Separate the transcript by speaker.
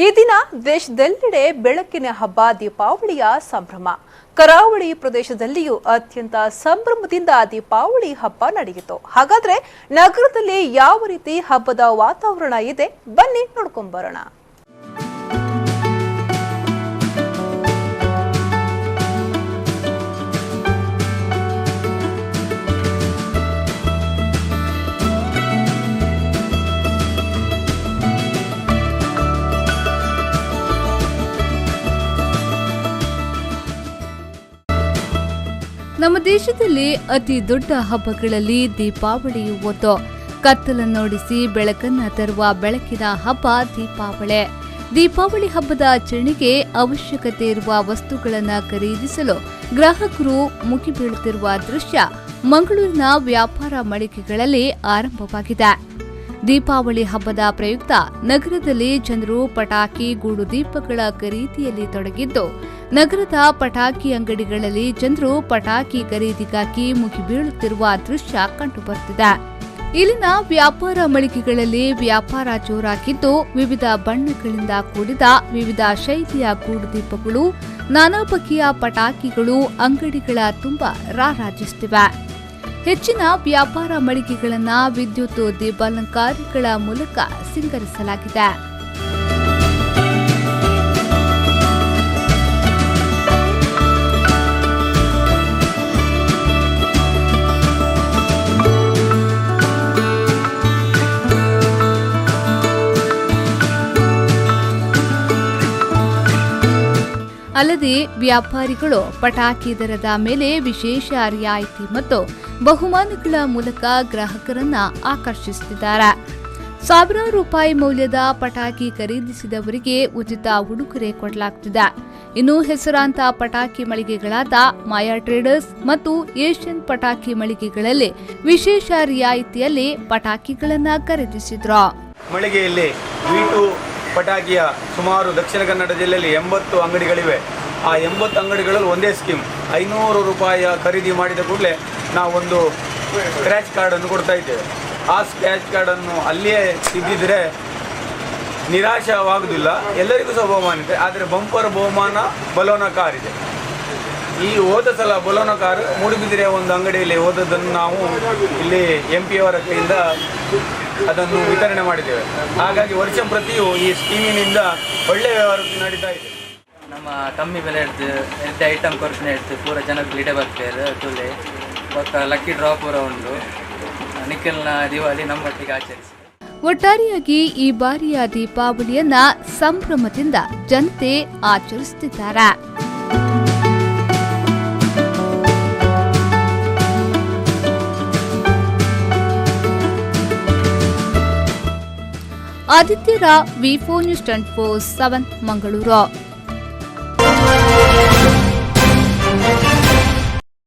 Speaker 1: ಈ ದಿನ ದೇಶದೆಲ್ಲೆಡೆ ಬೆಳಕಿನ ಹಬ್ಬ ದೀಪಾವಳಿಯ ಸಂಭ್ರಮ. ಕರಾವಳಿ ಪ್ರದೇಶದಲ್ಲಿಯೂ ಅತ್ಯಂತ ಸಂಭ್ರಮದಿಂದ ದೀಪಾವಳಿ ಹಬ್ಬ ನಡೆಯಿತು. ಹಾಗಾದ್ರೆ ನಗರದಲ್ಲಿ ಯಾವ ರೀತಿ ಹಬ್ಬದ ವಾತಾವರಣ ಇದೆ, ಬನ್ನಿ ನೋಡ್ಕೊಂಡು ಬರೋಣ.
Speaker 2: ನಮ್ಮ ದೇಶದಲ್ಲಿ ಅತಿ ದೊಡ್ಡ ಹಬ್ಬಗಳಲ್ಲಿ ದೀಪಾವಳಿಯು ಒಂದು. ಕತ್ತಲನ್ನೋಡಿಸಿ ಬೆಳಕನ್ನ ತರುವ ಬೆಳಕಿನ ಹಬ್ಬ ದೀಪಾವಳಿ. ದೀಪಾವಳಿ ಹಬ್ಬದ ಆಚರಣೆಗೆ ಅವಶ್ಯಕತೆ ಇರುವ ವಸ್ತುಗಳನ್ನು ಖರೀದಿಸಲು ಗ್ರಾಹಕರು ಮುಗಿಬೀಳುತ್ತಿರುವ ದೃಶ್ಯ ಮಂಗಳೂರಿನ ವ್ಯಾಪಾರ ಮಳಿಗೆಗಳಲ್ಲಿ ಆರಂಭವಾಗಿದೆ. ದೀಪಾವಳಿ ಹಬ್ಬದ ಪ್ರಯುಕ್ತ ನಗರದಲ್ಲಿ ಜನರು ಪಟಾಕಿ, ಗೂಡು ದೀಪಗಳ ಖರೀದಿಯಲ್ಲಿ ತೊಡಗಿದ್ದು, ನಗರದ ಪಟಾಕಿ ಅಂಗಡಿಗಳಲ್ಲಿ ಜನರು ಪಟಾಕಿ ಖರೀದಿಗಾಗಿ ಮುಗಿಬೀಳುತ್ತಿರುವ ದೃಶ್ಯ ಕಂಡುಬರುತ್ತಿದೆ. ಇಲ್ಲಿನ ವ್ಯಾಪಾರ ಮಳಿಗೆಗಳಲ್ಲಿ ವ್ಯಾಪಾರ ಜೋರಾಗಿದ್ದು, ವಿವಿಧ ಬಣ್ಣಗಳಿಂದ ಕೂಡಿದ ವಿವಿಧ ಶೈಲಿಯ ಗೂಡು ದೀಪಗಳು, ನಾನಾ ಬಗೆಯ ಪಟಾಕಿಗಳು ಅಂಗಡಿಗಳ ತುಂಬ ರಾರಾಜಿಸುತ್ತಿವೆ. ಹೆಚ್ಚಿನ ವ್ಯಾಪಾರ ಮಳಿಗೆಗಳನ್ನು ವಿದ್ಯುತ್ ದೀಪಾಲಂಕಾರಗಳ ಮೂಲಕ ಸಿಂಗರಿಸಲಾಗಿದೆ. ಅಲ್ಲದೆ ವ್ಯಾಪಾರಿಗಳು ಪಟಾಕಿ ದರದ ಮೇಲೆ ವಿಶೇಷ ರಿಯಾಯಿತಿ ಮತ್ತು ಬಹುಮಾನಗಳ ಮೂಲಕ ಗ್ರಾಹಕರನ್ನ ಆಕರ್ಷಿಸುತ್ತಿದ್ದಾರೆ. ಸಾವಿರಾರು ರೂಪಾಯಿ ಮೌಲ್ಯದ ಪಟಾಕಿ ಖರೀದಿಸಿದವರಿಗೆ ಉಚಿತ ಉಡುಗೊರೆ ಕೊಡಲಾಗುತ್ತಿದೆ. ಇನ್ನು ಹೆಸರಾಂತ ಪಟಾಕಿ ಮಳಿಗೆಗಳಾದ ಮಾಯಾ ಟ್ರೇಡರ್ಸ್ ಮತ್ತು ಏಷ್ಯನ್ ಪಟಾಕಿ ಮಳಿಗೆಗಳಲ್ಲಿ ವಿಶೇಷ ರಿಯಾಯಿತಿಯಲ್ಲಿ ಪಟಾಕಿಗಳನ್ನು ಖರೀದಿಸಿದ್ರು.
Speaker 3: ಮಳಿಗೆಯಲ್ಲಿ ಪಟಾಕಿಯ ಸುಮಾರು ದಕ್ಷಿಣ ಕನ್ನಡ ಜಿಲ್ಲೆಯಲ್ಲಿ 80 ಅಂಗಡಿಗಳಿವೆ. ಆ 80 ಅಂಗಡಿಗಳಲ್ಲಿ ಒಂದೇ ಸ್ಕೀಮ್. 500 ರೂಪಾಯಿಯ ಖರೀದಿ ಮಾಡಿದ ಕೂಡಲೇ ನಾವೊಂದು ಸ್ಕ್ರ್ಯಾಚ್ ಕಾರ್ಡನ್ನು ಕೊಡ್ತಾ ಇದ್ದೇವೆ. ಆ ಸ್ಕ್ರ್ಯಾಚ್ ಕಾರ್ಡನ್ನು ಅಲ್ಲಿಯೇ ಸಿಕ್ಕಿದರೆ ನಿರಾಶವಾಗುವುದಿಲ್ಲ, ಎಲ್ಲರಿಗೂ ಸಹ ಬಹುಮಾನ ಇದೆ. ಆದರೆ ಬಂಪರ್ ಬಹುಮಾನ ಬಲೋನ ಕಾರ್ ಇದೆ. ಈ ಹೋದ ಸಲ ಬಲೋನ ಕಾರ್ ಮೂಡುಬಿದಿರೆಯ ಒಂದು ಅಂಗಡಿಯಲ್ಲಿ ಹೋದದ್ದನ್ನು ನಾವು ಇಲ್ಲಿ MP ಅವರ ಕೈಯಿಂದ ಅದನ್ನು ವಿತರಣೆ ಮಾಡಿದ್ದೇವೆ. ಹಾಗಾಗಿ ವರ್ಷ ಪ್ರತಿಯೂ ಈ ಸ್ಕೀಮಿನಿಂದ ಒಳ್ಳೆಯ ವ್ಯವಹಾರ ನಡೀತಾ ಇದೆ.
Speaker 4: ನಮ್ಮ ಕಮ್ಮಿ ಬೆಲೆ ಎಡ್ದು ಐಟಮ್ ಕೊರಚನೆ ಎಡ್ದು ಪೂರ ಜನಕ್ಕೆ ಲೀಡೆ ಬರ್ತಾರೆ. ತುಲೆ ಬೊಕ್ಕ ಲಕ್ಕಿ ಡ್ರಾ ಪೂರ ಉಂಟು. ನಿಖಿಲ್ನ ದಿವಾಲಿ ನಮ್ಮೊಟ್ಟಿಗೆ ಆಚರಿಸಿ.
Speaker 2: ಒಟ್ಟಾರೆಯಾಗಿ ಈ ಬಾರಿಯ ದೀಪಾವಳಿಯನ್ನ ಸಂಭ್ರಮದಿಂದ ಜನತೆ ಆಚರಿಸುತ್ತಿದ್ದಾರೆ. ಆದಿತ್ಯ ರಾ, V4 News 24/7 ಮಂಗಳೂರು.